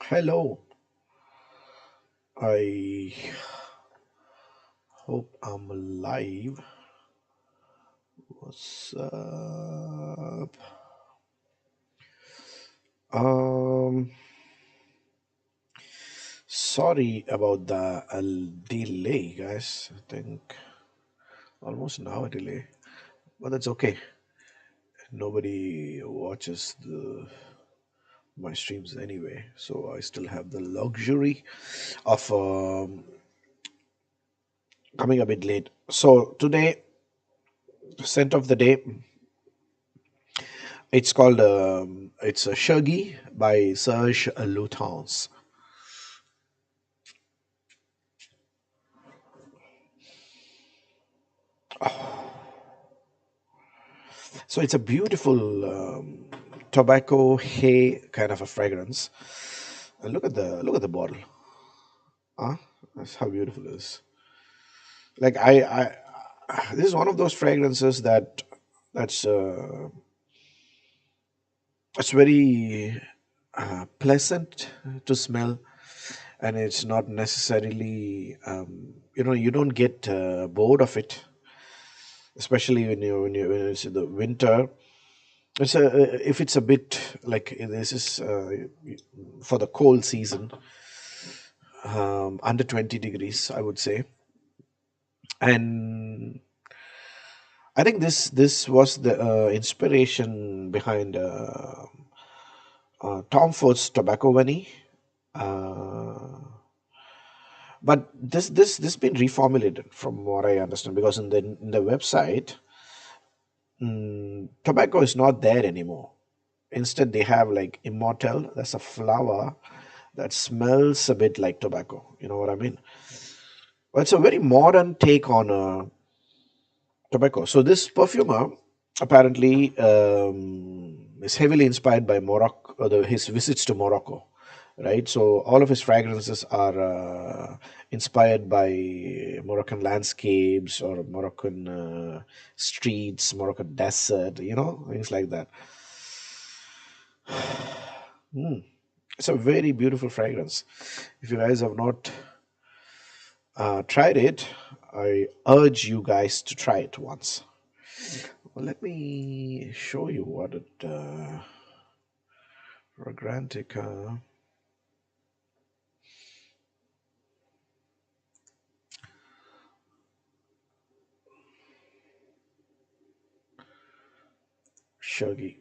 Hello, I hope I'm alive. What's up? Um, Sorry about the delay, guys. I think almost an hour delay, but that's okay. Nobody watches my streams anyway, so I still have the luxury of coming a bit late. So today, scent of the day, it's called it's a Shuggy by Serge Lutens. So it's a beautiful tobacco hay kind of a fragrance. And look at the bottle. Huh? That's how beautiful it is. Like this is one of those fragrances that's it's very pleasant to smell, and it's not necessarily you don't get bored of it, especially when it's in the winter. It's a if it's a bit like this is for the cold season, under 20 degrees, I would say. And I think this was the inspiration behind Tom Ford's Tobacco Bunny. Uh, but this been reformulated from what I understand, because in the website, tobacco is not there anymore. Instead, they have like Immortal. That's a flower that smells a bit like tobacco. You know what I mean? Well, it's a very modern take on tobacco. So this perfumer apparently is heavily inspired by Morocco, his visits to Morocco, right? So all of his fragrances are inspired by Moroccan landscapes or Moroccan streets, Moroccan desert, things like that. Mm. It's a very beautiful fragrance. If you guys have not tried it, I urge you guys to try it once. Well, let me show you what it Fragrantica. Shuggy.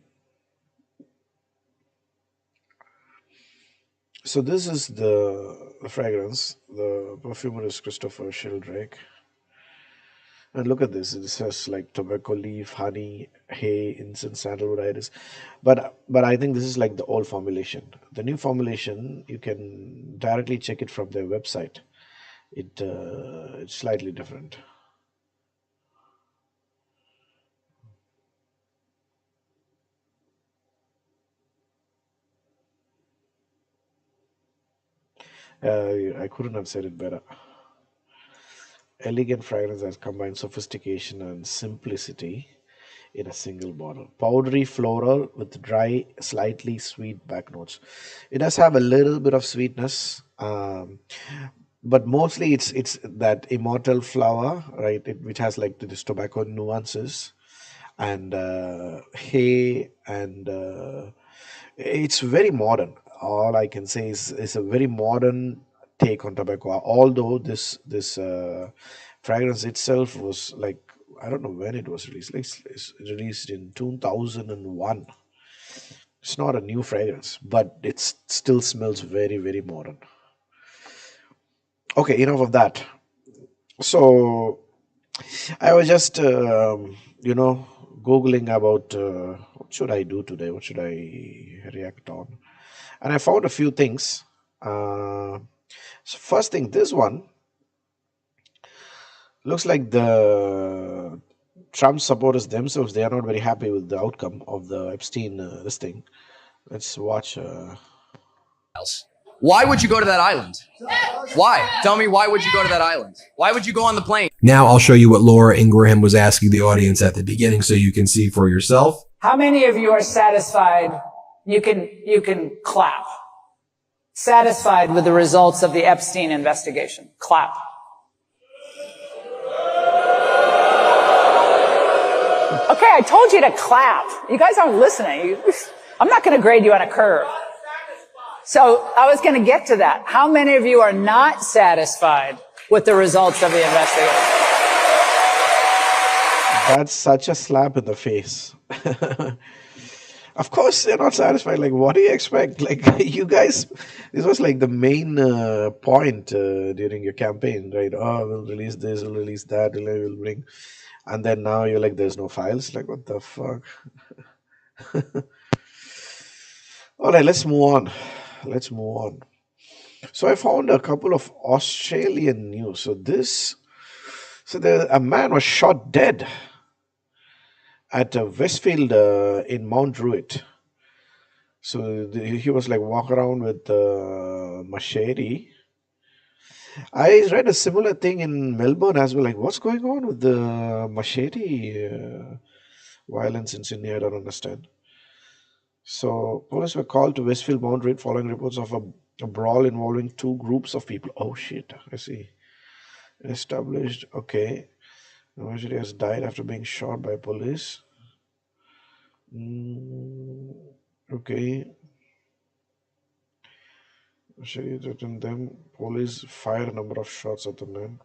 So this is the fragrance. The perfumer is Christopher Sheldrake. And look at this. This has like tobacco leaf, honey, hay, incense, sandalwood, iris. But I think this is like the old formulation. The new formulation, you can directly check it from their website. It's slightly different. I couldn't have said it better. Elegant fragrance that combines sophistication and simplicity in a single bottle. Powdery floral with dry, slightly sweet back notes. It does have a little bit of sweetness, but mostly it's that immortal flower, right? Which has like this tobacco nuances and hay, and it's very modern. All I can say is a very modern take on tobacco. Although this fragrance itself was like, I don't know when it was released. Like it's released in 2001. It's not a new fragrance, but it still smells very very modern. Okay, enough of that. So I was just googling about what should I do today? What should I react on? And I found a few things. Uh, so first thing, this one looks like the Trump supporters themselves. They are not very happy with the outcome of the Epstein this thing. Let's watch. Why would you go to that island? Why? Tell me, why would you go to that island? Why would you go on the plane? Now I'll show you what Laura Ingraham was asking the audience at the beginning so you can see for yourself. How many of you are satisfied? You can clap. satisfied with the results of the Epstein investigation? Clap. Okay, I told you to clap. You guys aren't listening. I'm not going to grade you on a curve. So I was going to get to that. How many of you are not satisfied with the results of the investigation? That's such a slap in the face. Of course, they're not satisfied. Like, what do you expect? Like, you guys, this was like the main point during your campaign, right? Oh, we'll release this, we'll release that, we'll bring. And then now you're like, there's no files. Like, what the fuck? All right, let's move on. Let's move on. So I found a couple of Australian news. A man was shot dead at Westfield in Mount Druitt. So he was like walk around with machete. I read a similar thing in Melbourne as well. Like, what's going on with the machete violence in Sydney? I don't understand. So police were called to Westfield Mount Druitt following reports of a brawl involving two groups of people. Oh shit! I see. Established. Okay. The machete has died after being shot by police. Okay. Machete threatened them. Police fired a number of shots at the man.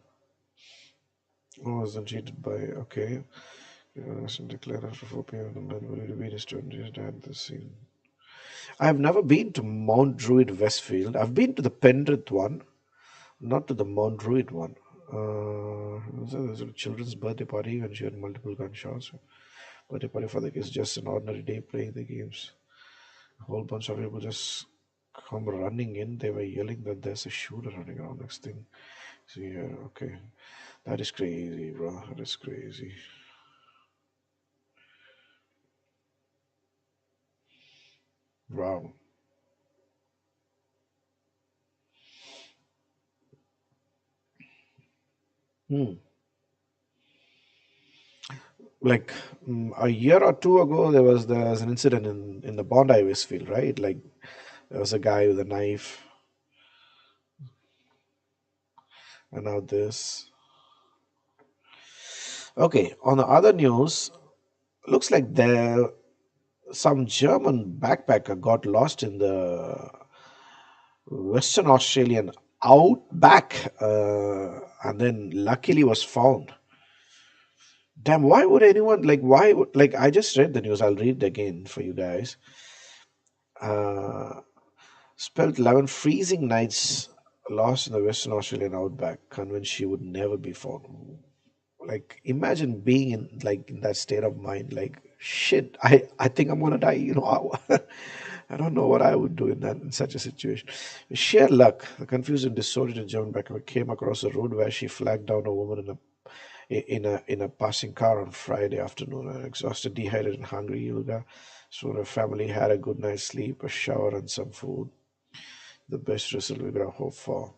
Who was then cheated by. Okay. Declared after 4 p.m. the man believed to be his 20s died at the scene. I have never been to Mount Druitt Westfield. I've been to the Penrith one, not to the Mount Druitt one. There's a children's birthday party when she had multiple gunshots. Birthday party for the kids, just an ordinary day playing the games. A whole bunch of people just come running in. They were yelling that there's a shooter running around. Next thing, so yeah, okay, that is crazy, bro. That is crazy. Wow. Hmm. Like a year or two ago, there was an incident in the Bondi Westfield, right? Like there was a guy with a knife, and now this. Okay, on the other news, looks like there some German backpacker got lost in the Western Australian outback, and then luckily was found. Damn, why would anyone like? Why would like? I just read the news. I'll read it again for you guys. Uh, Spelled 11 freezing nights lost in the Western Australian outback, convinced she would never be found. Like, imagine being in like in that state of mind. Like, shit, I think I'm gonna die. I don't know what I would do in such a situation. Sheer luck, the confused and disoriented German backpacker came across a road where she flagged down a woman in a passing car on Friday afternoon. Exhausted, dehydrated, and hungry, Ilga. So her family had a good night's sleep, a shower, and some food. The best result we could have hoped for.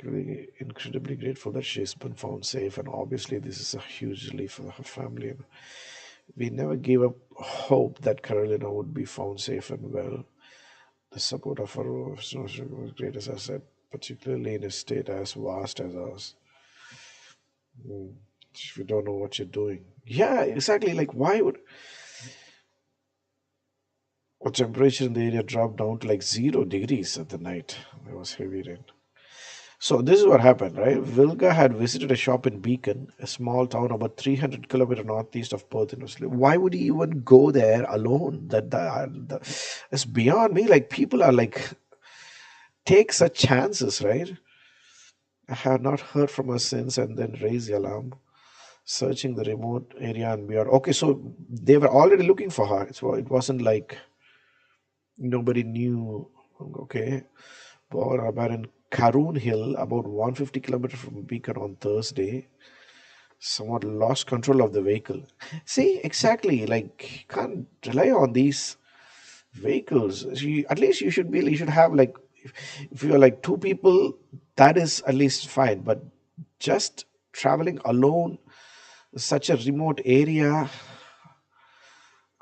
Really incredibly grateful that she's been found safe, and obviously this is a huge relief for her family. We never gave up hope that Carolina would be found safe and well. The support of her was great, as I said, particularly in a state as vast as ours. If you don't know what you're doing. Yeah, exactly. Like, why would the temperature in the area dropped down to like 0 degrees at the night? There was heavy rain. So this is what happened, right? Vilga had visited a shop in Beacon, a small town about 300 kilometers northeast of Perth in Australia. Why would he even go there alone? It's beyond me. Like, people are like, take such chances, right? I have not heard from her since, and then raised the alarm, searching the remote area and beyond. Okay, so they were already looking for her. So it wasn't like nobody knew. Okay, bought about in Karoon Hill, about 150 kilometers from Beacon on Thursday. Somewhat lost control of the vehicle. See, exactly. Like, you can't rely on these vehicles. At least you should have like, if you're like two people, that is at least fine. But just traveling alone, such a remote area,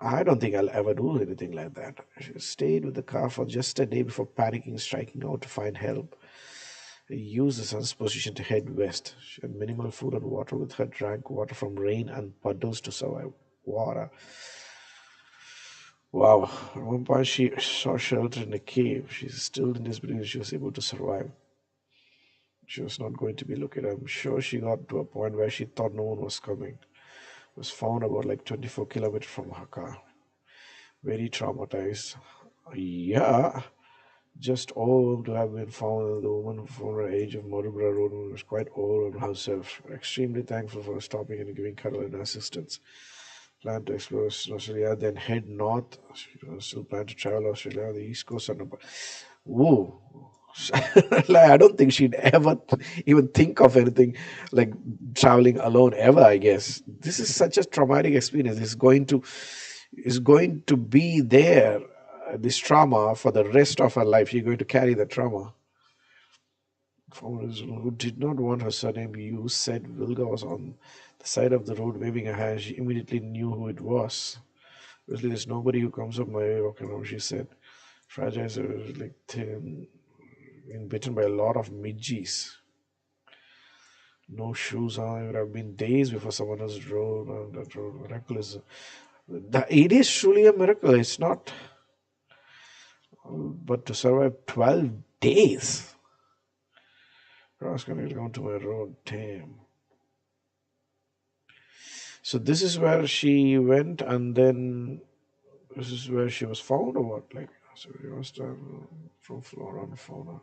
I don't think I'll ever do anything like that. She stayed with the car for just a day before panicking, striking out to find help. Used the sun's position to head west. She had minimal food and water with her, drank water from rain and puddles to survive. Water. Wow. At one point, she saw shelter in a cave. She's still in disbelief she was able to survive. She was not going to be looked at. I'm sure she got to a point where she thought no one was coming. Was found about like 24 kilometers from her car. Very traumatized. Yeah, just all to have been found. The woman from her age of Marlborough Road was quite old and herself. Extremely thankful for stopping and giving cuddle and assistance. Plan to explore Australia, then head north. Still plan to travel Australia, the east coast, and whoa. Like, I don't think she'd ever even think of anything like traveling alone ever. I guess this is such a traumatic experience. Is going to be there. This trauma for the rest of her life. You're going to carry the trauma. Foreigners who did not want her surname used said Vilga was on the side of the road waving her hand. She immediately knew who it was. Obviously, there's nobody who comes up my way walking around, she said. Fragile, like thin, being bitten by a lot of midges. No shoes on. It would have been days before someone else drove on that road. Miraculous. It is truly a miracle. It's not, but to survive 12 days. I was going to go to my road. Damn. So this is where she went, and then this is where she was found, or what? Like, so we must have from flora and fauna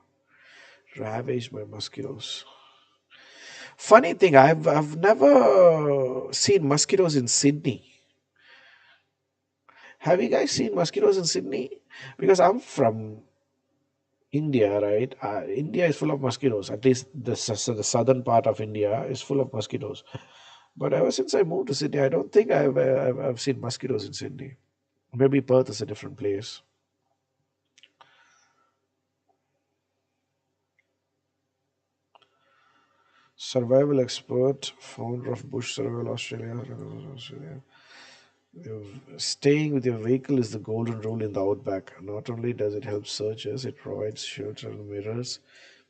ravaged by mosquitoes. Funny thing, I've never seen mosquitoes in Sydney. Have you guys seen mosquitoes in Sydney? Because I'm from India, right? India is full of mosquitoes. At least the southern part of India is full of mosquitoes. But ever since I moved to Sydney, I don't think I've seen mosquitoes in Sydney. Maybe Perth is a different place. Survival expert, founder of Bush Survival Australia. Staying with your vehicle is the golden rule in the outback. Not only does it help searchers, it provides shelter and mirrors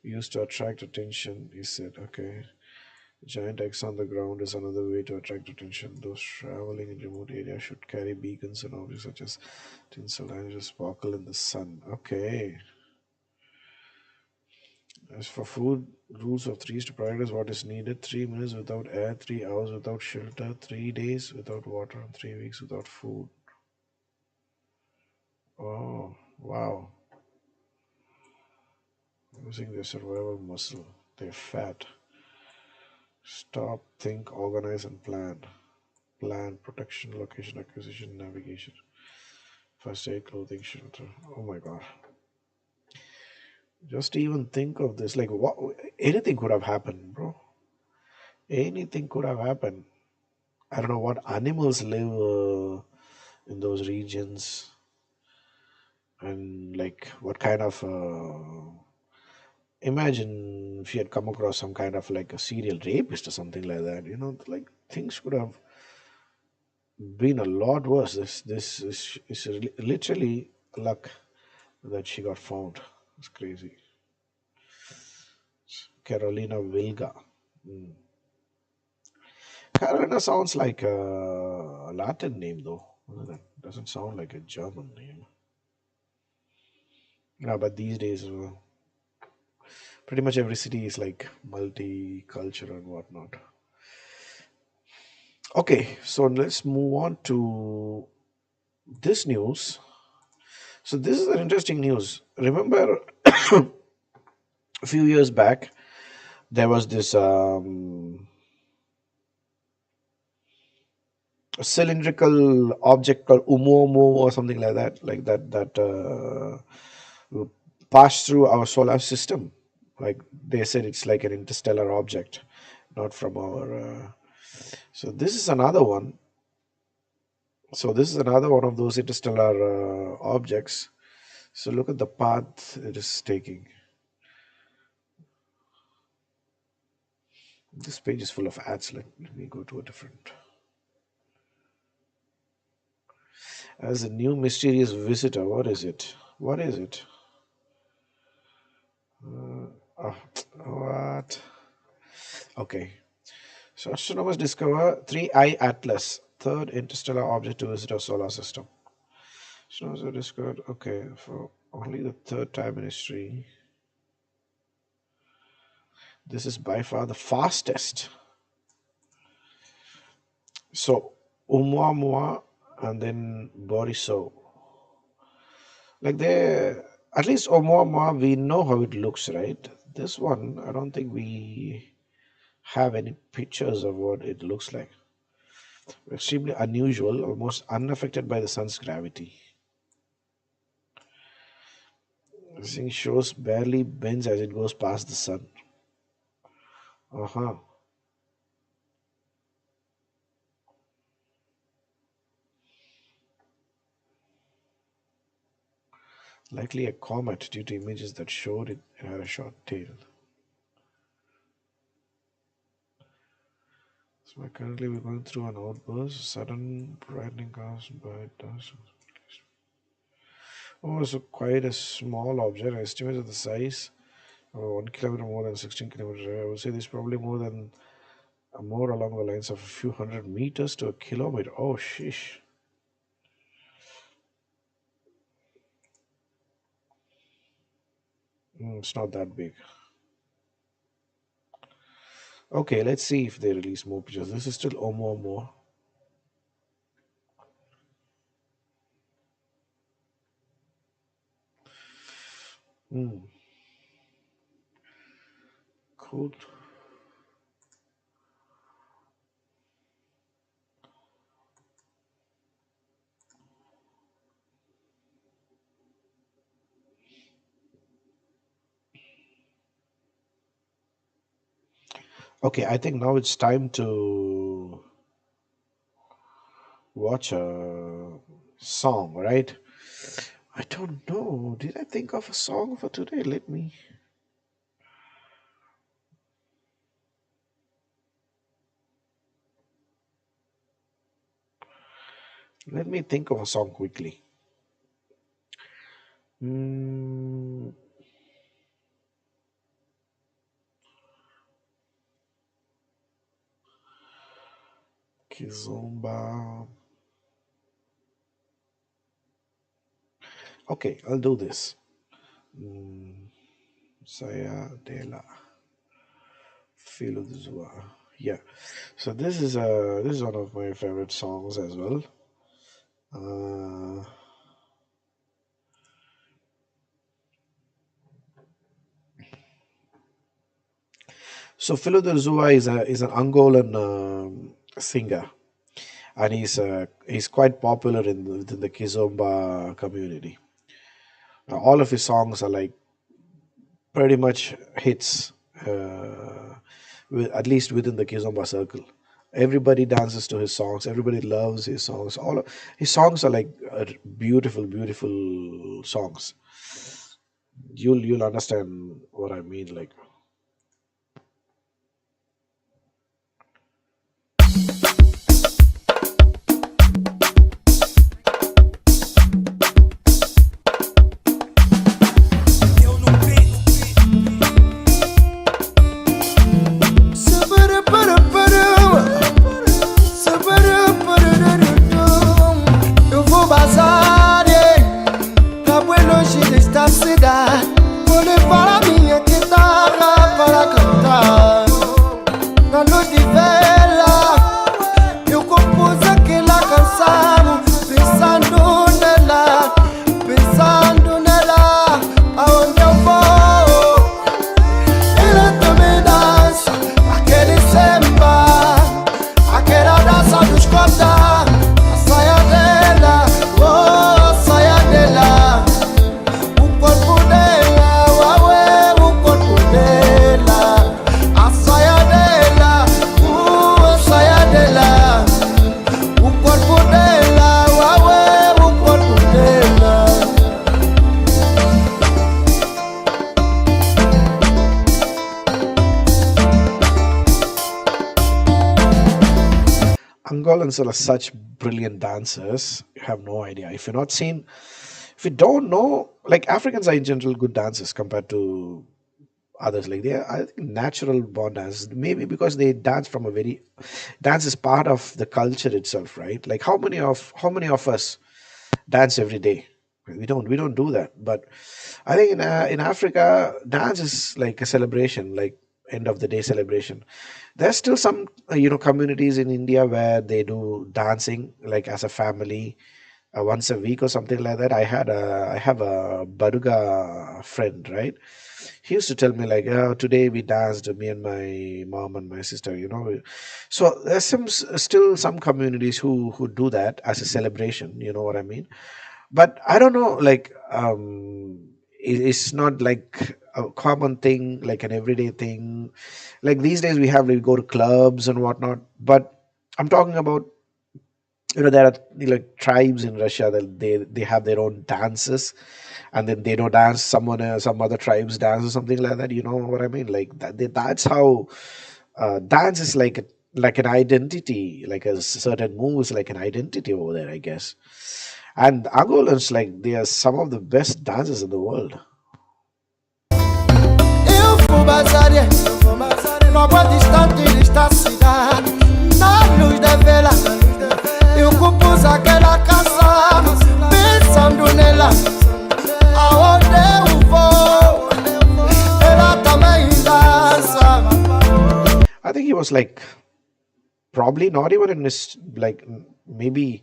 used to attract attention. He said, okay. Giant X on the ground is another way to attract attention. Those traveling in remote areas should carry beacons and objects such as tinsel and sparkle in the sun. Okay. As for food, rules of threes to prioritize what is needed: 3 minutes without air, 3 hours without shelter, 3 days without water, and 3 weeks without food. Oh, wow. Using their survival muscle. They're fat. Stop, think, organize, and plan. Plan, protection, location, acquisition, navigation. First aid, clothing, shelter. Oh my god. Just even think of this. Like, what? Anything could have happened, bro. Anything could have happened. I don't know what animals live in those regions, and like what kind of. Imagine if you had come across some kind of like a serial rapist or something like that. Like things could have been a lot worse. This is literally luck that she got found. It's crazy. Carolina Vilga. Hmm. Carolina sounds like a Latin name, though. Doesn't sound like a German name. Yeah, but these days, pretty much every city is like multicultural and whatnot. Okay, so let's move on to this news. So this is an interesting news. Remember, a few years back, there was this cylindrical object called Umomo or something like that, passed through our solar system. Like they said, it's like an interstellar object, not from our. So this is another one. So this is another one of those interstellar objects. So look at the path it is taking. This page is full of ads. Let me go to a different. as a new mysterious visitor. What is it? What is it? Oh, what? Okay. So astronomers discover 3I Atlas, third interstellar object to visit our solar system. Astronomers have discovered, okay, for only the third time in history. This is by far the fastest. So Oumuamua and then Borisov. Like they, at least Oumuamua, we know how it looks, right? This one, I don't think we have any pictures of what it looks like. Extremely unusual, almost unaffected by the sun's gravity. This thing shows barely bends as it goes past the sun. Uh-huh. Likely a comet due to images that showed it had a short tail. So currently we're going through an outburst, sudden brightening caused by dust. Oh, so quite a small object. I estimated the size of 1 kilometer more than 16 kilometers. I would say this is probably more along the lines of a few hundred meters to a kilometer. Oh, sheesh. It's not that big. Okay, let's see if they release more pictures. This is still Oumuamua. Cool. Okay, I think now it's time to watch a song, right? I don't know. Did I think of a song for today? Let me think of a song quickly. Kizomba. Okay, I'll do this. Saya Dela Filuzua. Yeah. So this is one of my favorite songs as well. So Filuzua is an Angolan singer, and he's quite popular within the Kizomba community. All of his songs are like pretty much hits, at least within the Kizomba circle. Everybody dances to his songs. Everybody loves his songs. All of his songs are like beautiful, beautiful songs. You'll understand what I mean. Like, eu vou bazar, tá bueno longe desta cidade. Vou levar a minha guitarra para cantar. Na luz de vela, eu compus aquela canção, pensando nela, aonde eu vou. Ela também dança aquele samba, aquela dança dos cotas. A saia dela, oh, a saia dela, o corpo dela, uaué, o corpo dela. A saia dela, a saia dela, o corpo dela, uaué, o corpo dela. Angolans are such brilliant dancers. You have no idea. If you're not seen, if you don't know, like Africans are in general good dancers compared to others. Like they are, I think, natural born dancers. Maybe because they dance from a very dance is part of the culture itself, right? Like how many of us dance every day? We don't do that. But I think in Africa, dance is like a celebration, like end of the day celebration. There's still some communities in India where they do dancing like as a family, once a week or something like that. I have a Baduga friend, right? He used to tell me like, today we danced, me and my mom and my sister, so there's still some communities who do that as a celebration, you know what I mean? But I don't know, like, it's not like a common thing, like an everyday thing. Like these days we go to clubs and whatnot, but I'm talking about, there are like tribes in Russia that they have their own dances, and then they don't dance someone some other tribes dance or something like that. You know what I mean? Like that's how dance is like an identity, like a certain moves like an identity over there, I guess. And Angolans, like, they are some of the best dancers in the world. Eu fui bazaria, logo distante desta cidade, na luz da vela, eu compus aquela canção, pensando nela, aonde eu vou, ela também dança. I think he was like probably not even in his, like, maybe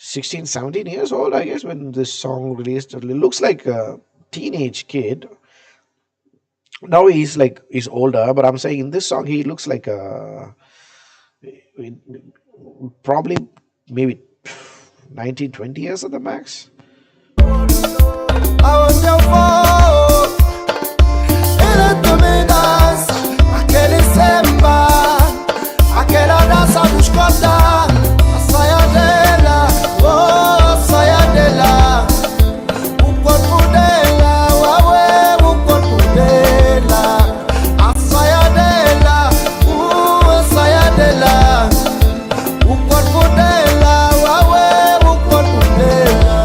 16, 17 years old, I guess, when this song released. It looks like a teenage kid. Now he's older, but I'm saying in this song he looks like a probably maybe 19, 20 years at the max. Aonde eu vou, ela também dança, aquele samba, aquela dança dos cordão, a saia dela, oh, a saia dela, o corpo dela, uauê, o corpo dela, a saia dela, a saia dela, o corpo dela, uauê, o corpo dela.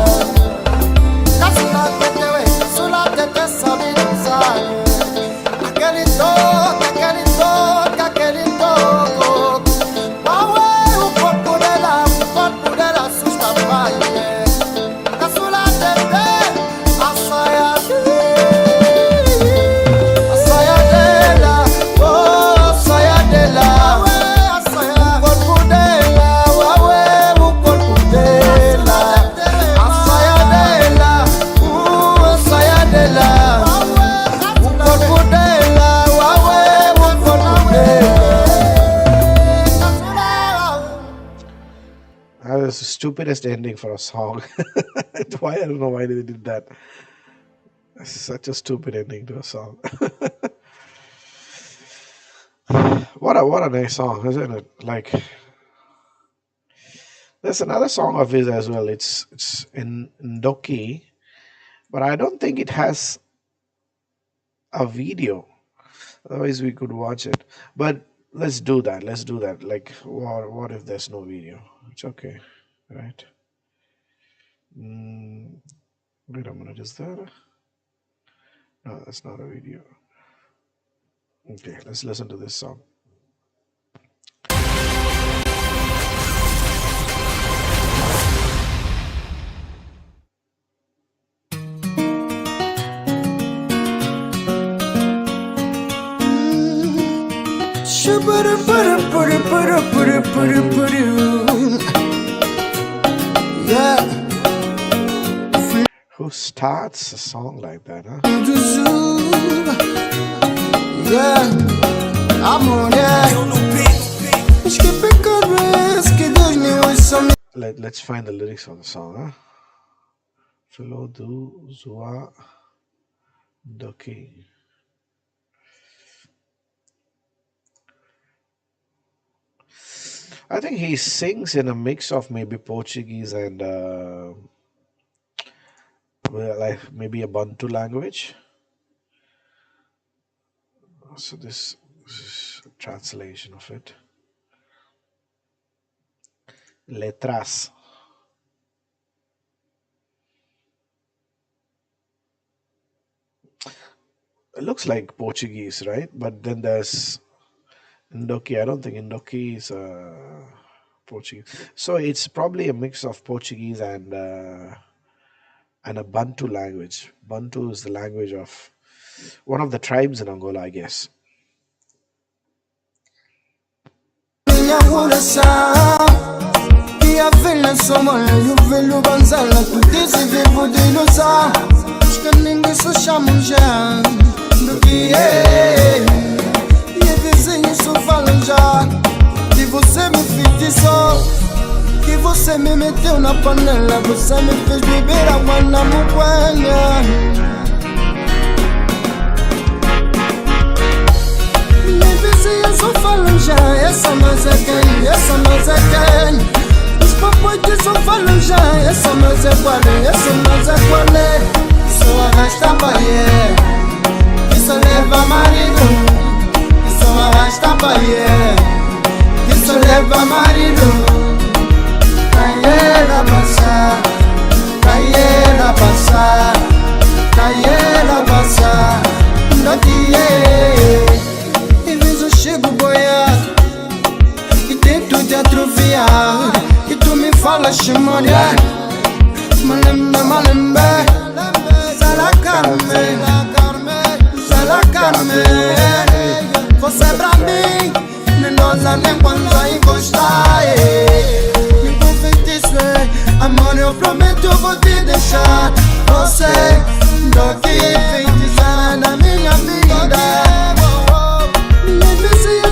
That was the stupidest ending for a song. Why? I don't know why they did that. Such a stupid ending to a song. What a nice song, isn't it? Like, there's another song of his as well. It's in Ndoki, but I don't think it has a video. Otherwise, we could watch it. But let's do that. Let's do that. Like, what if there's no video? It's okay, right? Wait a minute. Is that? No, that's not a video. Okay, let's listen to this song. Yeah. Who starts a song like that, huh? Yeah, I'm on that. Let's find the lyrics of the song, huh? Philo du Zua Doki. I think he sings in a mix of maybe Portuguese and like maybe a Bantu language. So this is a translation of it. Letras. It looks like Portuguese, right? But then there's Indoki. I don't think Indoki is Portuguese. So it's probably a mix of Portuguese and a Bantu language. Bantu is the language of one of the tribes in Angola, I guess. Minha coração e a velha somola e o velho banzala tu disse vivo de ilusão os que ninguém se chamam já do que é e vizinhos só falam já que você me feitiçou que você me meteu na panela você me fez beber água na muquenha. Só falam já, essa nós é quem, essa nós é quem. Os papoites só falam já, essa nós é qual é, essa nós é qual é. Só arrasta baie, que só leva marido. Só arrasta baie, que só leva marido. Caieira passar, caieira passar, caieira passar. Daqui é. Chego boiado e tento te atrofiar e tu me falas chimoria malembe, malembe Zalacarme, Zalacarme. Você é pra mim, nem nosa nem quando vai encostar. Me confeitiço, amor, eu prometo eu vou te deixar. Você do que feitiçar na minha vida.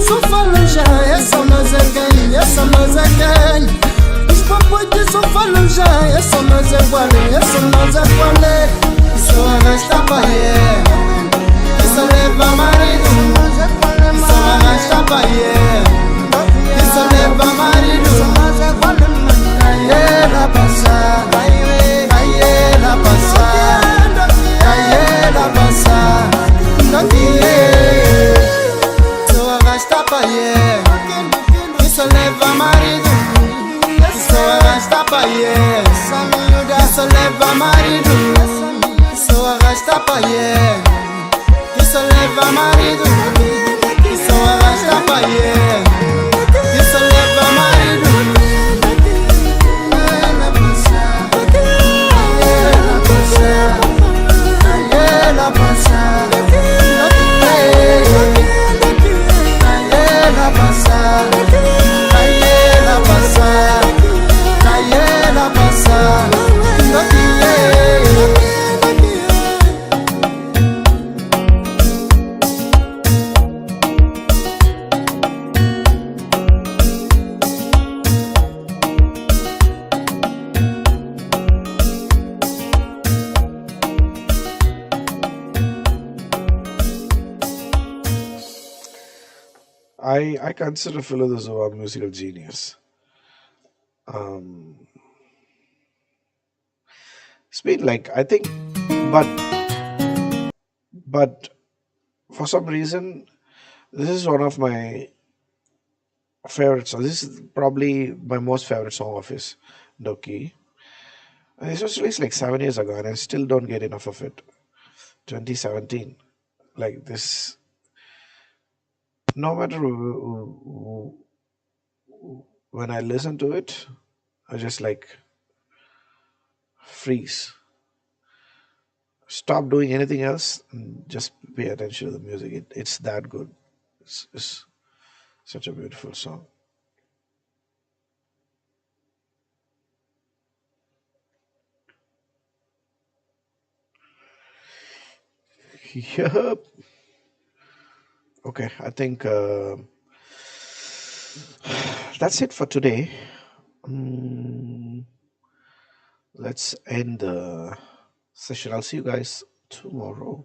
Só falam já, essa nós é quem, essa nós é quem. Os papoites só falam já, essa nós é qual é, essa nós é qual é. Só arrasta baie, só leva marido. Só arrasta baie, só leva marido. Caieira passar, caieira passar, caieira passar. Daqui é. Arrasta paie, que só leva marido. Que só arrasta paie, que só leva marido. Que só arrasta paie, que só leva marido. Que só arrasta paie, que só leva marido. Ela passa, ela passa, ela passa. Passar, caieira passar, caieira passar, I consider Philosophia a musical genius. Um, it's been like I think, but but for some reason, this is one of my favorite songs. This is probably my most favorite song of his, Doki. And this was released like 7 years ago, and I still don't get enough of it. 2017, like this. No matter when I listen to it, I just like freeze. Stop doing anything else and just pay attention to the music. It's that good. It's such a beautiful song. Yep. Okay, I think that's it for today. Mm, let's end the session. I'll see you guys tomorrow.